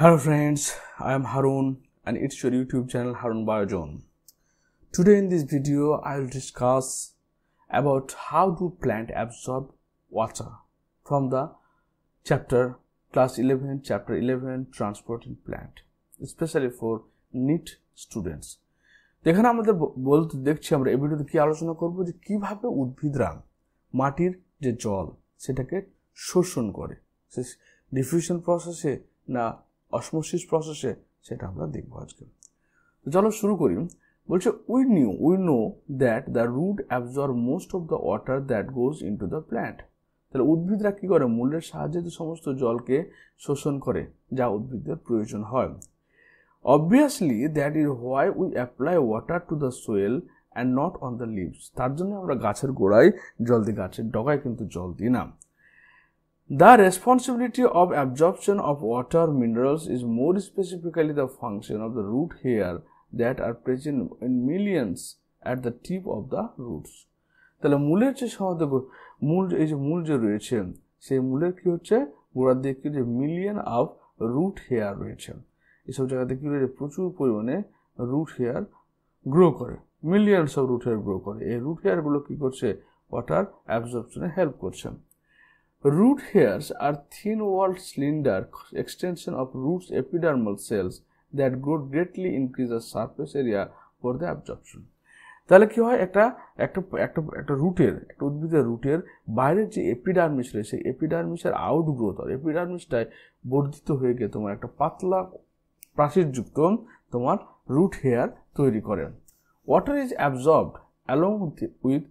Hello friends, I am Harun and it's your YouTube channel Harun Biozone. Today in this video I will discuss about how do plant absorb water from the class 11 chapter 11 transporting plant, especially for NEET students. এখানে আমাদের বলতে দেখছি আমরা এই ভিডিওতে কি আলোচনা করব যে কিভাবে উদ্ভিদরা মাটির যে জল সেটাকে শোষণ করে, ডিফিউশন প্রসেসে না অসমোসিস প্রসেসে, সেটা আমরা দেখব আজকে। তো চলো শুরু করি। বলছে we know that the root absorb most of the water that goes into the plant. তাহলে উদ্ভিদরা কি করে? মূলের সাহায্যে সমস্ত জলকে শোষণ করে যা উদ্ভিদের প্রয়োজন হয়। Obviously that is why we apply water to the soil and not on the leaves. তার জন্য আমরা গাছের গোড়ায় জল দিই, গাছের ডগায় কিন্তু জল দিই না। The responsibility of absorption of water minerals is more specifically the function of the root hair that are present in millions at the tip of the roots. তাহলে মূলের যে মূল যে রয়েছে সেই মূলের কি হচ্ছে গোড়ার দিকে যে মিলিয়ন অফ রুট হেয়ার রয়েছে, এসব জায়গাতে কি রয়েছে প্রচুর পরিমাণে রুট হেয়ার গ্রো করে, millions of root hair grow করে। এই রুট হেয়ারগুলো কি করছে? ওয়াটার অ্যাবজর্পশনে হেল্প করছে। Root hairs are thin-walled slender extension of roots epidermal cells that grow greatly increase the surface area for the absorption. তাহলে কি হয়? একটা উদ্ভিদের রুটের বাইরের যে এপিডার্মিস রয়েছে, এপিডার্মিসের আউটগ্রোথ আর এপিডার্মিসটাই বর্ধিত হয়ে গিয়ে তোমার একটা পাতলা প্রাচীরযুক্ত তোমার রুট হেয়ার তৈরি করে। Water is absorbed along with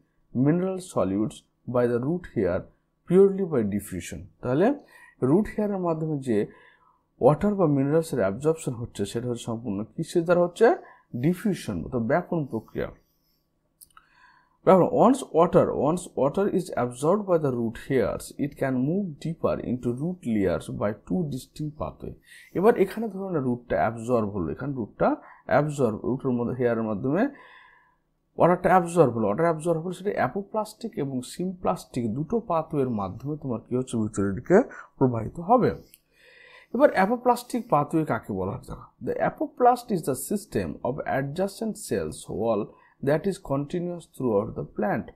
mineral solutes by the root hair purely by diffusion. তাহলে রুট হেয়ারের মাধ্যমে যে ওয়াটার বা মিনারেলসের অ্যাবজর্পশন হচ্ছে সেটা হচ্ছে সম্পূর্ণ কিসের দ্বারা হচ্ছে? ডিফিউশন, অর্থাৎ ব্যাপন প্রক্রিয়া। Once water is absorbed by the root hairs, it can move deeper into root layers by two distinct pathways. এবার এখানে ধরুন রুটটা অ্যাবজর্ব হলো, এখানে রুটের মধ্যে হেয়ারের মাধ্যমে ওয়াটারটা অ্যাবজর্ব হলো, সেটা অ্যাপোপ্লাস্টিক এবং সিমপ্লাস্টিক দুটো পাথওয়ের মাধ্যমে তোমার কি হচ্ছে ভিতরের দিকে প্রবাহিত হবে। এবার অ্যাপোপ্লাস্টিক পাথওয়ে কাকে বলা হয়? The apoplast is the system of adjacent cells wall that is continuous throughout the plant.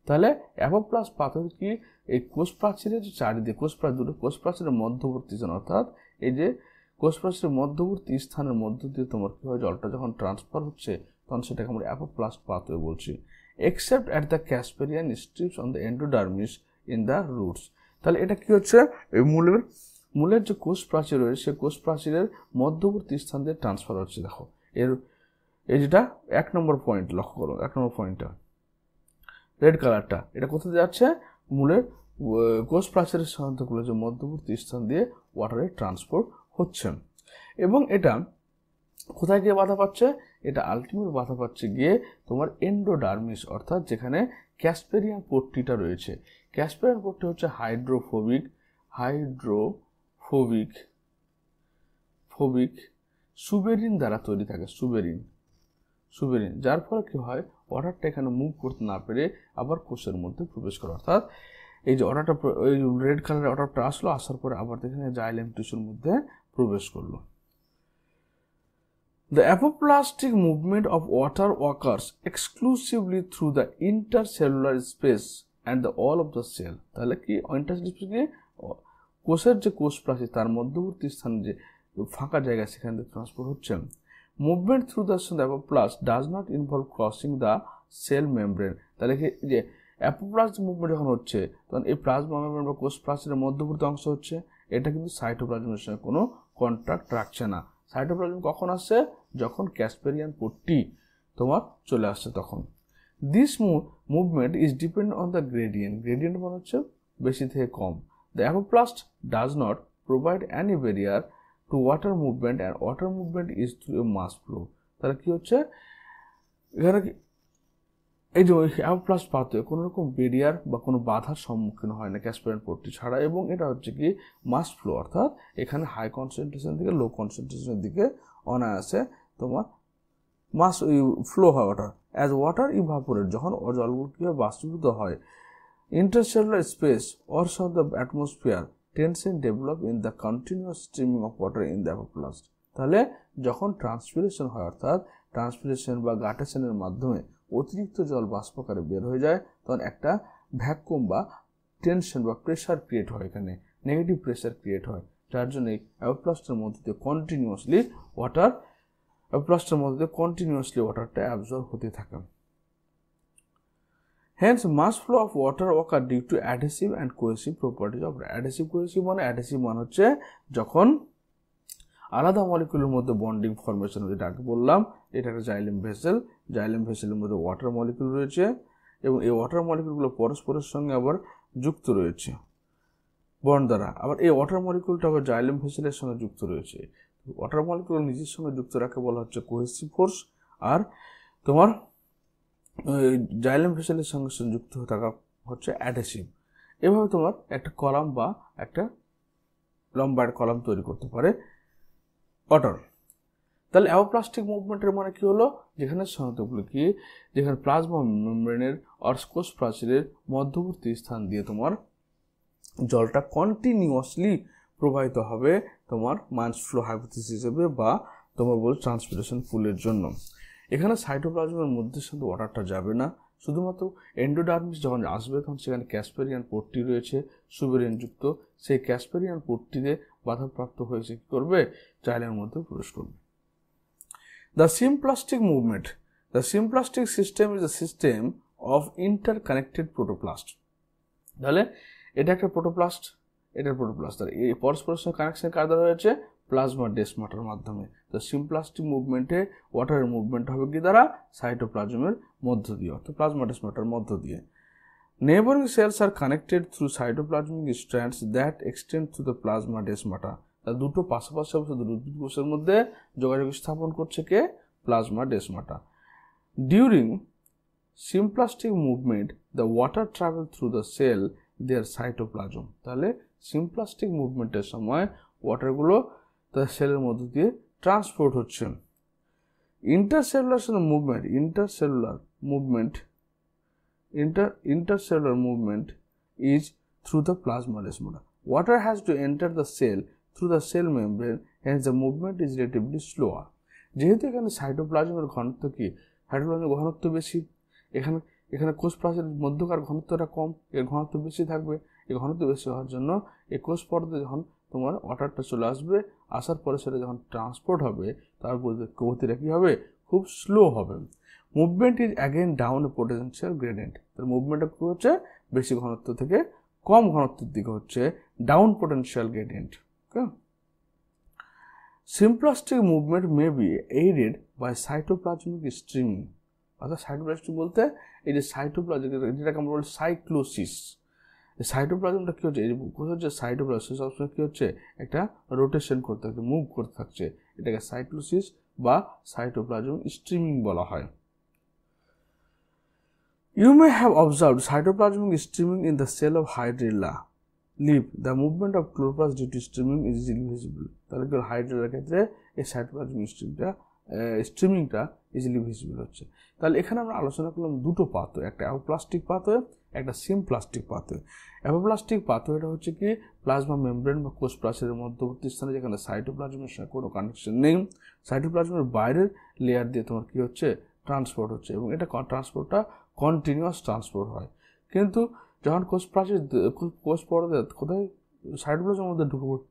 তাহলে অ্যাপোপ্লাস্ট পাথওয়ে কি এই কোষ প্রাচীরের চারিদিকে কোষ প্রাচীরের মধ্যবর্তী স্থান, অর্থাৎ এই যে কোষ প্রাচীরের মধ্যবর্তী স্থানের মধ্য দিয়ে তোমার কি হয় জলটা যখন ট্রান্সফার হচ্ছে তখন সেটাকে আমরা অ্যাপোপ্লাস্ট পাথওয়ে বলছি। Except at the Casparian strips on the endodermis in the roots. তাহলে এটা কি হচ্ছে? এই মূলের যে কোষ প্রাচীর রয়েছে সে কোষ প্রাচীরের মধ্যবর্তী স্থান দিয়ে ট্রান্সফার হচ্ছে। দেখো এই যেটা 1 নম্বর পয়েন্ট লক্ষ্য করো, 1 নম্বর পয়েন্টটা রেড কালারটা, এটা কোথায় যাচ্ছে? মূলের কোষ প্রাচীরের সাধারণতগুলো যে মধ্যবর্তী স্থান দিয়ে ওয়াটারের ট্রান্সপোর্ট হচ্ছে। এবং এটা কোথায় গিয়ে বাধা পাচ্ছে? এটা আলটিমেট বাধা পাচ্ছে গিয়ে তোমার এন্ডোডার্মিস, অর্থাৎ যেখানে ক্যাসপেরিয়ান পট্টিটা রয়েছে। ক্যাসপেরিয়ান পট্টি হচ্ছে হাইড্রোফোবিক সুবেরিন দ্বারা তৈরি থাকে, সুবেরিন, যার ফলে কি হয় ওয়াটারটা এখানে মুভ করতে না পেরে আবার কোষের মধ্যে প্রবেশ করে। অর্থাৎ এই যে ওয়াটারটা ওই রেড কালারের ওয়াটারটা আসার পরে আবার এখানে জাইলেম টিস্যুর মধ্যে প্রবেশ করলো। The apoplastic movement of water occurs exclusively through the intercellular space and the wall of the cell. তাহলে কি ইন্টারসেলুলার স্পেস কি কোষের যে কোষ প্রাচীর তার মধ্যবর্তী স্থানে যে ফাঁকা জায়গা সেখান থেকে ট্রান্সপোর্ট হচ্ছে। Movement through the apoplast does not involve crossing the cell membrane. তাহলে কি যে অ্যাপোপ্লাস্ট মুভমেন্ট যখন হচ্ছে তখন এই প্লাজমা মেমব্রেন বা কোষ প্রাচীরের মধ্যবর্তী অংশ হচ্ছে, এটা কিন্তু সাইটোপ্লাজমের সঙ্গে কোনো কন্ট্যাক্ট রাখছে না। সাইটোপ্লাজম কখন আসছে? যখন ক্যাসপেরিয়ান পট্টি তোমার চলে আসছে তখন। This movement is depend on the gradient মানে হচ্ছে বেশি থেকে কম। The apoplast does not provide any barrier to water movement and water movement is through a mass flow. তাহলে কি হচ্ছে এখানে এই যে অ্যাপোপ্লাস্ট পাথওয়ে কোনো রকম ব্যারিয়ার বা কোনো বাধার সম্মুখীন হয় না ক্যাসপেরিয়ান পট্টি ছাড়া, এবং এটা হচ্ছে কি মাস ফ্লো, অর্থাৎ এখানে হাই কনসেন্ট্রেশন থেকে লো কনসেন্ট্রেশনের দিকে অনায়াসে তোমার মাস ফ্লো হয় ওয়াটার। অ্যাজ ওয়াটার ইভাপোরেট, যখন জলগুলো কী হয় বাষ্পীভূত হয়, intercellular space or the atmosphere tension develop in the continuous streaming of water in the apoplast. তাহলে যখন ট্রান্সপিরেশন হয়, অর্থাৎ ট্রান্সপিরেশন বা গাটেশনের মাধ্যমে অতিরিক্ত জল বাষ্পকারে বের হয়ে যায়, তখন একটা ভ্যাকুয়াম বা টেনশন বা প্রেশার ক্রিয়েট হয়, এখানে নেগেটিভ প্রেশার ক্রিয়েট হয়, যার জন্য এই অ্যাপোপ্লাস্টের মধ্যে দিয়ে কন্টিনিউয়াসলি ওয়াটারটা অ্যাবজর্ব হতে থাকে। Hence, mass flow of water occur due to adhesive and cohesive properties of adhesive মানে হচ্ছে যখন আলাদা মলিকুলের মধ্যে বন্ডিং ফর্মেশন, যেটা আগে বললাম, এটা একটা জাইলেম ভেসেলের মধ্যে ওয়াটার মলিকুল রয়েছে এবং এই ওয়াটার মলিকুলগুলো পরস্পরের সঙ্গে আবার যুক্ত রয়েছে বন্ড দ্বারা। আবার এই ওয়াটার মলিকুলটা আবার জাইলেম ভেসেলের সঙ্গে যুক্ত রয়েছে। ওয়াটার মলিকুল নিজের সঙ্গে যুক্ত রাখে বলা হচ্ছে কোহেসিভ ফোর্স, আর তোমার জাইলেম ভেসেলের সঙ্গে যুক্ত থাকা হচ্ছে অ্যাডহেসিভ। এভাবে তোমার একটা কলাম বা একটা লম্বা কলাম তৈরি করতে পারে ওয়াটার। তাহলে অ্যাপোপ্লাস্টিক মুভমেন্টের মানে কি হলো, যেখানে সংহতগুলো কি, যেখানে প্লাজমা মেমব্রেনের কোষ প্রাচীরের মধ্যবর্তী স্থান দিয়ে তোমার জলটা কন্টিনিউয়াসলি প্রবাহিত হবে তোমার মাস ফ্লো হাইপোথিসিস হিসেবে, বা তোমার বল ট্রান্সপিরেশন ফুলের জন্য। এখানে সাইটোপ্লাজমের মধ্যে শুধু ওয়াটারটা যাবে না, শুধুমাত্র এন্ডোডার্মিস যখন আসবে তখন সেখানে ক্যাসপেরিয়ান পট্টি রয়েছে সুবেরিয়ানযুক্ত, সেই ক্যাসপেরিয়ান পট্টিতে বাধাপ্রাপ্ত হয়েছে কি করবে, জাইলেমের মধ্যে প্রবেশ করবে। The symplastic system is a system of interconnected protoplast. তাহলে এটা একটা প্রোটোপ্লাস্ট, এটার প্রোটোপ্লাস্ট, এই পরস্পরের সঙ্গে কানেকশন কার দ্বারা হয়েছে, প্লাজমা ডেসমাটার মাধ্যমে। তো সিমপ্লাস্টিক মুভমেন্টে ওয়াটারের মুভমেন্ট হবে কি দ্বারা, সাইটোপ্লাজমের মধ্য দিয়ে, অর্থাৎ প্লাজমা ডেসমাটার মধ্য দিয়ে। Neighbouring cells are connected through cytoplasmic strands that extend through the plasmodesmata. তা দুটো পাশাপাশি অবস্থিত উদ্ভিদ কোষের মধ্যে যোগাযোগ স্থাপন করছে কে, plasmodesmata. During symplastic movement the water travel through the cell their cytoplasm. তাহলে সিমপ্লাস্টিক মুভমেন্টের সময় ওয়াটারগুলো তার সেলের মধ্য দিয়ে ট্রান্সপোর্ট হচ্ছে। Intercellular movement is through the plasma desmata. Water has to enter the cell through the cell membrane, hence the movement is relatively slower. যেহেতু এখানে সাইটোপ্লাজমের ঘনত্ব কি, সাইটোপ্লাজমের ঘনত্ব বেশি, এখানে কোষ প্রাচীরের মধ্যকার ঘনত্বটা কম, এর ঘনত্ব বেশি থাকবে। এই ঘনত্ব বেশি হওয়ার জন্য এই কোষ পর্দে যখন তোমার ওয়াটারটা চলে আসবে, আসার পরে সেটা যখন ট্রান্সপোর্ট হবে তার গতিটা কী হবে, খুব স্লো হবে। Movement is again down A potential gradient. তার মুভমেন্টটা কী হচ্ছে, বেশি ঘনত্ব থেকে কম ঘনত্বের দিকে হচ্ছে, down potential gradient. Okay, symplastic movement may be aided by cytoplasmic streaming. অর্থাৎ সাইটোপ্লাজমিক বলতে এই যে সাইটোপ্লাজমিক, যেটাকে আমরা বলি সাইক্লোসিস। সাইটোপ্লাজমটা কী হচ্ছে, এই যে সাইটোপ্লাজম সবসময় কী হচ্ছে, একটা রোটেশন করতে থাকছে, মুভ করতে থাকছে, এটাকে সাইক্লোসিস বা সাইটোপ্লাজম স্ট্রিমিং বলা হয়। You may have observed cytoplasmic streaming in the cell of Hydrilla leaf. The movement of chloroplast due to streaming is easily visible. তাহলে কি হাইড্রিলার ক্ষেত্রে এই সাইটোপ্লাজমিক স্ট্রিমিংটা ইজিলি ভিজিবল হচ্ছে। তাহলে এখানে আমরা আলোচনা করলাম দুটো পাথওয়ে, একটা অ্যাপোপ্লাস্টিক পাথওয়ে, একটা সিমপ্লাস্টিক পাথওয়ে। অ্যাপোপ্লাস্টিক পাথওয়েটা হচ্ছে কি, প্লাজমা মেমব্রেন বা কোষ প্রাচীরের মধ্যবর্তী স্থানে, যেখানে সাইটোপ্লাজমের সঙ্গে কোনো কানেকশন নেই, সাইটোপ্লাজমের বাইরের লেয়ার দিয়ে তোমার কী হচ্ছে, ট্রান্সপোর্ট হচ্ছে, এবং এটা ট্রান্সপোর্টটা কন্টিনিউয়াস ট্রান্সপোর্ট হয়। কিন্তু যখন কোষ প্রাচীর কোষ পর্দা কোথায় সাইটোপ্লাজমের মধ্যে ঢুকে পড়ে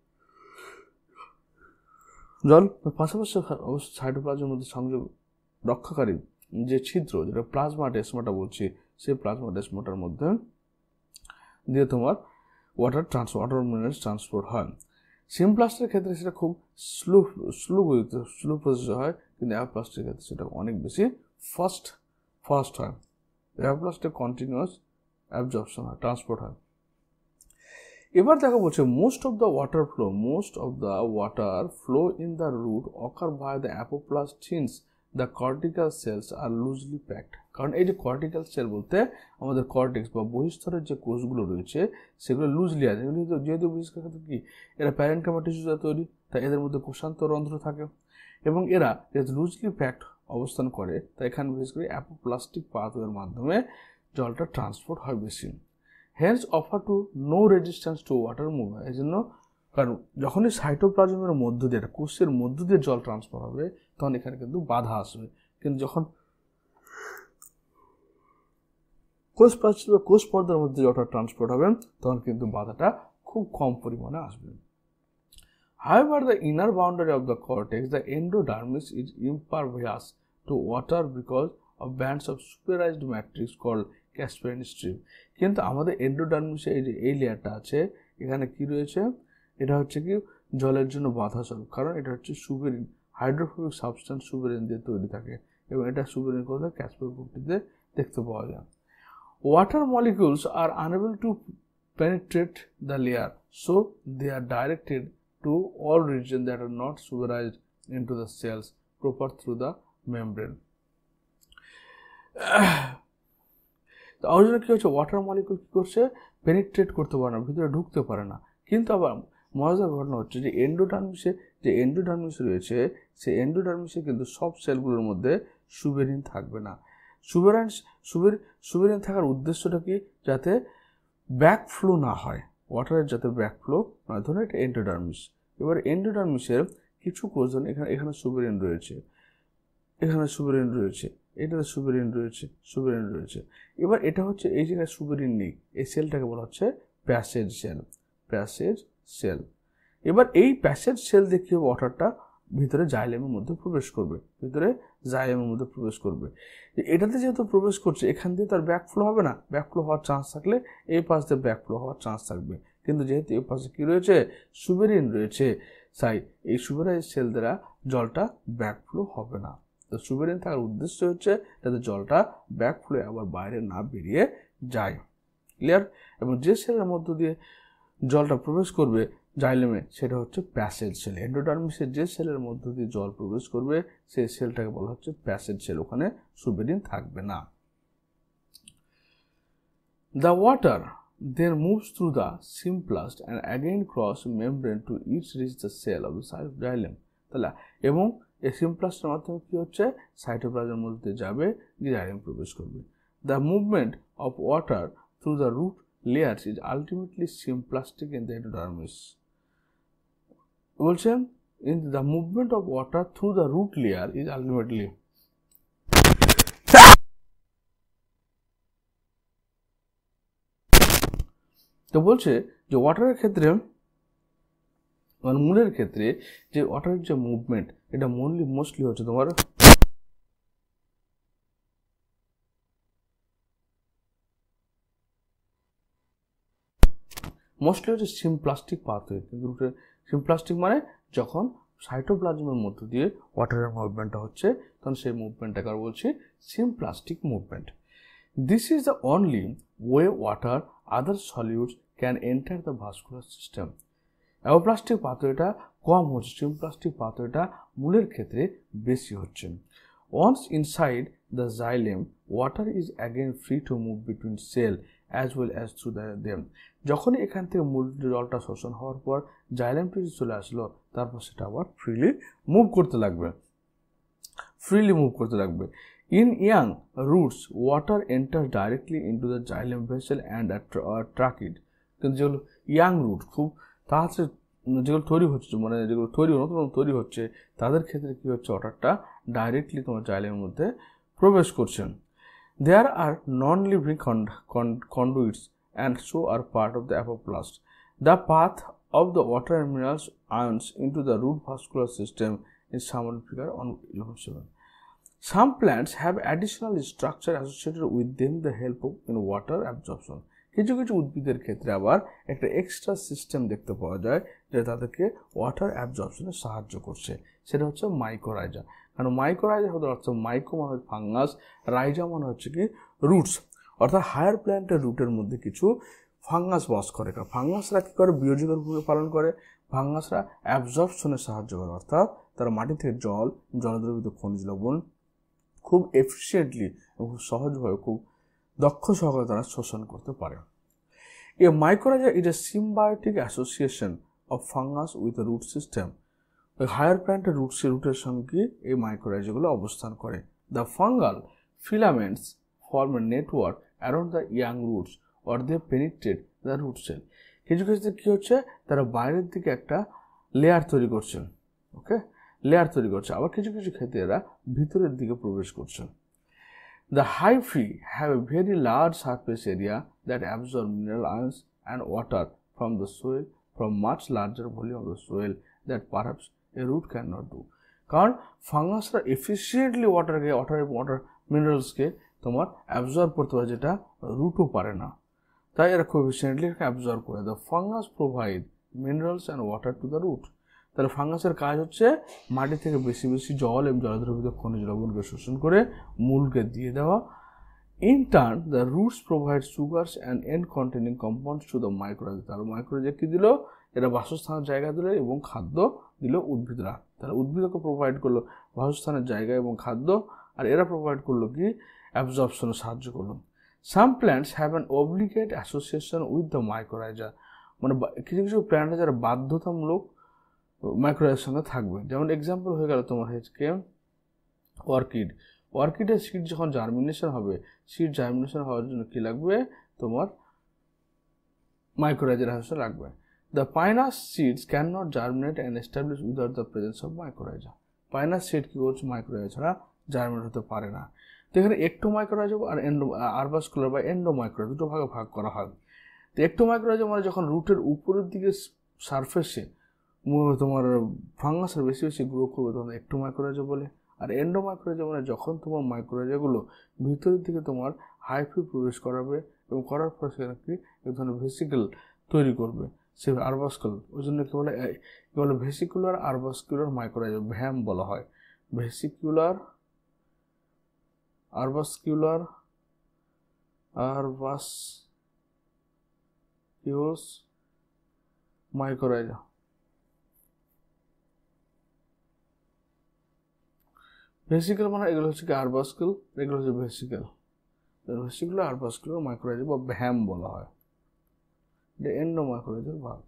জল, পাশাপাশি সাইটোপ্লাজমের মধ্যে সংযোগ রক্ষাকারী যে ছিদ্র, যেটা প্লাজমা ডেসমাটা বলছি, সেই প্লাজমা ডেসমাটার মধ্যে দিয়ে তোমার ওয়াটার মিনারেলস ট্রান্সপোর্ট হয়। সিমপ্লাস্টের ক্ষেত্রে সেটা খুব স্লো প্রসেস হয়, কিন্তু অ্যাপোপ্লাস্টের ক্ষেত্রে সেটা অনেক বেশি ফাস্ট হয়। অ্যাপোপ্লাস্টে কন্টিনিউয়াস অ্যাবজর্পশন হয়, ট্রান্সপোর্ট হয়। এবার দেখা বলছে most of the water flow in the root occur by the apoplast since the cortical cells are loosely packed. কারণ এই যে কর্টিক্যাল সেল বলতে আমাদের কর্টেক্স বা বহিঃস্তরের যে কোষগুলো রয়েছে সেগুলো লুজলি আছে, যেহেতু বিশেষ করে কি এরা প্যারেনকাইমা টিস্যু দ্বারা তৈরি, তাই এদের মধ্যে কোষান্তরন্ধ্র থাকে, এবং এরা যেহেতু লুজলি প্যাকড অবস্থান করে, তাই এখানে বিশেষ করে অ্যাপোপ্লাস্টিক পাথওয়ের মাধ্যমে জলটা ট্রান্সপোর্ট হয় বেশি। Hence offer to no resistance to water movement. এই জন্য কারণ যখনই সাইটোপ্লাজমের মধ্য দিয়ে কোষের মধ্য দিয়ে জল ট্রান্সফার হবে তখন এখানে কিন্তু বাধা আসবে, কিন্তু যখন কোষ পর্দার মধ্যে জলটা ট্রান্সপোর্ট হবে তখন কিন্তু বাধাটা খুব কম পরিমাণে আসবে। However, the inner boundary of the cortex, the endodermis, is impervious to water because of bands of superized matrix called Casparian strip. কিন্তু আমাদের এন্ডোডার্মিসে এই যে এই লেয়ারটা আছে এখানে কি রয়েছে, এটা হচ্ছে কি জলের জন্য বাধা স্বরূপ, কারণ এটা হচ্ছে সুবেরিন হাইড্রোফোবিক সাবস্টেন্স সুবেরিন দিয়ে তৈরি থাকে এবং এটা সুবেরিন কোথায় ক্যাসপার প্রকৃতিতে দেখতে পাওয়া যায়। Water molecules are unable to penetrate the layer, so they are directed to all regions that are not superized into the cells proper through the membrane. তার জন্য কি হচ্ছে, ওয়াটার মলিকুল কি করছে, পেনিট্রেট করতে পারে না, ভিতরে ঢুকতে পারে না। কিন্তু আবার মজার ঘটনা হচ্ছে যে এন্ডোডার্মিস রয়েছে সেই এন্ডোডার্মিসে কিন্তু সব সেলগুলোর মধ্যে সুবেরিন থাকবে না। সুবেরিন থাকার উদ্দেশ্যটা কি, যাতে ব্যাক ফ্লো না হয়, ওয়াটারের যাতে ব্যাক ফ্লো নয়। ধরুন এটা এন্ডোডার্মিস, এবার এন্ডোডার্মিসের কিছু কোষ এখানে সুবেরিন রয়েছে, এখানে সুবেরিন রয়েছে, এটাতে সুবেরিন রয়েছে। এবার এটা হচ্ছে এই জায়গায় সুবেরিন নেই, এই সেলটাকে বলা হচ্ছে প্যাসেজ সেল। এবার এই প্যাসেজ সেল দেখে ওয়াটারটা ভিতরে জাইলেমের মধ্যে প্রবেশ করবে। এটাতে যেহেতু প্রবেশ করছে এখান দিয়ে তার ব্যাকফ্লো হবে না, ব্যাকফ্লো হওয়ার চান্স থাকলে এই পাশ দিয়ে ব্যাকফ্লো হওয়ার চান্স থাকবে, কিন্তু যেহেতু এই পাশে কি রয়েছে, সুবেরিন রয়েছে, তাই এই সুবেরাইজ সেল দ্বারা জলটা ব্যাকফ্লো হবে না। তো সুবেরিন থাকার উদ্দেশ্য হচ্ছে যাতে জলটা ব্যাকফ্লো আবার বাইরে না বেরিয়ে যায়। ক্লিয়ার? এবং যে সেলের মধ্য দিয়ে জলটা প্রবেশ করবে জাইলেমে সেটা হচ্ছে প্যাসেজ সেল। এন্ডোডার্মিসের যে সেলের মধ্য দিয়ে জল প্রবেশ করবে সেই সেলটাকে বলা হচ্ছে প্যাসেজ সেল, ওখানে সুবেরিন থাকবে না। The water then moves through the symplast and again cross membrane to each reach the cell of the xylem. তাহলে এবং এই সিমপ্লাস্টের মাধ্যমে কি হচ্ছে, সাইটোপ্লাজমের মধ্যে যাবে, জাইলেম প্রবেশ করবে। The movement of water through the root layers is ultimately symplastic in the endodermis. বলছেন in the movement of water through the root layer is ultimately তো বলছে যে ওয়াটারের ক্ষেত্রে মানে মূলের ক্ষেত্রে যে ওয়াটারের যে মুভমেন্ট এটা মোস্টলি হচ্ছে তোমার সিমপ্লাস্টিক পাথওয়ে। কিন্তু সিমপ্লাস্টিক মানে যখন সাইটোপ্লাজমের মধ্য দিয়ে ওয়াটারের মুভমেন্টটা হচ্ছে তখন সেই মুভমেন্টটাকে বলছি symplastic movement. This is the only way water other solutes can enter the vascular system. Apoplastic পাথওয়েটা কম হচ্ছে, সিমপ্লাস্টিক পাথওয়েটা মূলের ক্ষেত্রে বেশি হচ্ছে। Once inside the xylem, water is again free to move between cell as well as through them. যখন এখান থেকে মূল জলটা শোষণ হওয়ার পর জাইলেম টিস্যু চলে আসলো, তারপর সেটা আবার ফ্রিলি মুভ করতে লাগবে। In young roots, water enters directly into the xylem vessel and attract it. কিন্তু যেগুলো ইয়াং রুট খুব তাড়াতাড়ি যেগুলো নতুন তৈরি হচ্ছে তাদের ক্ষেত্রে কি হচ্ছে, ওয়াটারটা ডাইরেক্টলি তোমার জাইলেমের মধ্যে প্রবেশ করছে। There are non-living conduits and so are part of the apoplast. The path of the water and minerals ions into the root vascular system is shown in figure on 11.7. Some plants have additional structure associated with them the help of in water absorption. কিছু উদ্ভিদের ক্ষেত্রে আবার একটা extra system দেখতে পাওয়া যায় যে তাদেরকে ওয়াটার অ্যাবজর্পশনে সাহায্য করছে, সেটা হচ্ছে মাইকোরাইজা। কারণ মাইকোরাইজা হতে অর্থ মাইকো মানে ফাঙ্গাস, রাইজা মানে হচ্ছে কি রুটস, অর্থাৎ হায়ার প্ল্যান্টের রুটের মধ্যে কিছু ফাঙ্গাস বাস করে। কারণ ফাঙ্গাসরা কী করে, বিয়োজকের ভূমিকা পালন করে। ফাঙ্গাসরা অ্যাবজর্পশনে সাহায্য করে, অর্থাৎ তারা মাটি থেকে জলদ্রবিত খনিজ লবণ খুব এফিসিয়েন্টলি এবং খুব সহজভাবে খুব দক্ষ সহকারে তারা শোষণ করতে পারে। A mycorrhiza is a symbiotic association of fungus with the root system. Higher প্ল্যান্টের রুটের সঙ্গে এই মাইক্রোরাইজাগুলো অবস্থান করে। The fungal filaments form a network around the young roots, or they penetrate the root cell. কিছু ক্ষেত্রে কি হচ্ছে, তারা বাইরের দিকে একটা লেয়ার তৈরি করছে, ওকে, লেয়ার তৈরি করছে। আবার কিছু কিছু ক্ষেত্রে এরা ভিতরের দিকে প্রবেশ করছে। The hyphae have a very large surface area that absorb mineral ions and water from the soil from much larger volume of the soil that perhaps a root cannot do. কারণ ফাঙ্গাসরা এফিসিয়েন্টলি ওয়াটার মিনারেলসকে তোমার absorb করতে পারে, যেটা রুটও পারে না, তাই এরা খুব এফিসিয়েন্টলি অ্যাবজর্ব করে। The fungus provide minerals and water to the root. তাহলে ফাঙ্গাসের কাজ হচ্ছে মাটি থেকে বেশি বেশি জল এবং জলদ্রবিত খনিজ লবণকে শোষণ করে মূলকে দিয়ে দেওয়া। In turn, the roots provide sugars and end containing compounds to the mycorrhiza. তাহলে মাইক্রোরাইজা কি দিল, এরা বাসস্থানের জায়গা দিল এবং খাদ্য দিল উদ্ভিদরা। তাহলে উদ্ভিদকে প্রোভাইড করলো বাসস্থানের জায়গা এবং খাদ্য, আর এরা প্রোভাইড করলো কি অ্যাবজর্পশনে সাহায্য করলো। Some plants have an obligate association with the mycorrhiza, মানে কিছু কিছু প্ল্যান্ট যারা বাধ্যতামূলক মাইক্রোরাইজার সঙ্গে থাকবে। যেমন এক্সাম্পল হয়ে গেল তোমার হচ্ছে অর্কিড। অর্কিডের সিড যখন জার্মিনেশন হবে, সিড জার্মিনেশন হওয়ার জন্য কি লাগবে, তোমার মাইক্রোরাইজার হাউস লাগবে। The Pinus seeds can not germinate and establish without the presence of mycorrhiza. Pinus seed কি করছে, মাইক্রোরাইজা ছাড়া জার্মিনেট হতে পারে না। তো এখানে একটোমাইক্রোরাইজা আর আরবাসকুলার বা এন্ডোমাইক্রোরাইজা দুটো ভাগে ভাগ করা হয়। তো একটোমাইক্রোরাইজা মানে যখন রুটের উপরের দিকে সারফেসে তোমার ফাঙ্গাসের বেশি বেশি গ্রো করবে তখন একটোমাইক্রোরাইজা বলে। আর এন্ডোমাইক্রোরাইজা মানে যখন তোমার মাইক্রোরাইজাগুলো ভিতরের দিকে তোমার হাইফাই প্রবেশ করাবে এবং করার পর সেখানে কি এক ধরনের ভেসিকেল তৈরি করবে, সে আরবাসকুলার। ওই জন্য কি বলে ভেসিকুলার আরবাসকুলার মাইক্রোরাইজা, ভ্যাম বলা হয়। Vesicular আরবাসকুলার mycorrhiza. ভেসিকেল মানে এগুলো হচ্ছে কি আরবাসকুল, এগুলো হচ্ছে ভেসিকেল। ভেসিকুলার আরবাসকুলার মাইক্রোরাইজা বা ভ্যাম বলা হয়, এটা এন্ডোমাইক্রোরাইজার ভাগ।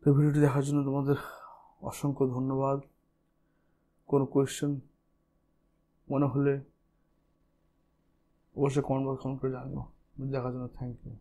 তো ভিডিওটি দেখার জন্য তোমাদের অসংখ্য ধন্যবাদ। কোনো কোয়েশ্চেন মনে হলে অবশ্যই কমেন্ট বক্স কমেন্ট করে জানিও। দেখার জন্য থ্যাংক ইউ।